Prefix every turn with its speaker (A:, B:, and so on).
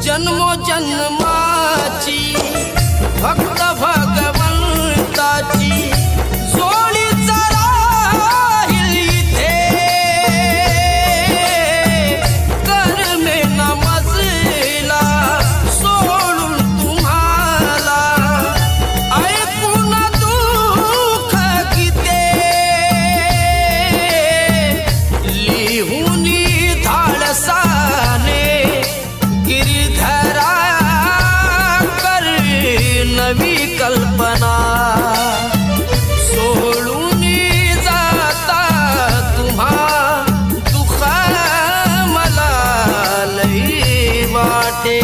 A: जन्मोजन्माची भक्त भगवंताची जोडीच राहील इथे कर्मे नमजला सोडून तुम्हाला ऐकून दुःख गीते लिहून धाडसाने गिरिधरा नवी कल्पना सोडून जाता तुम्हा दुःख मला लई वाटे।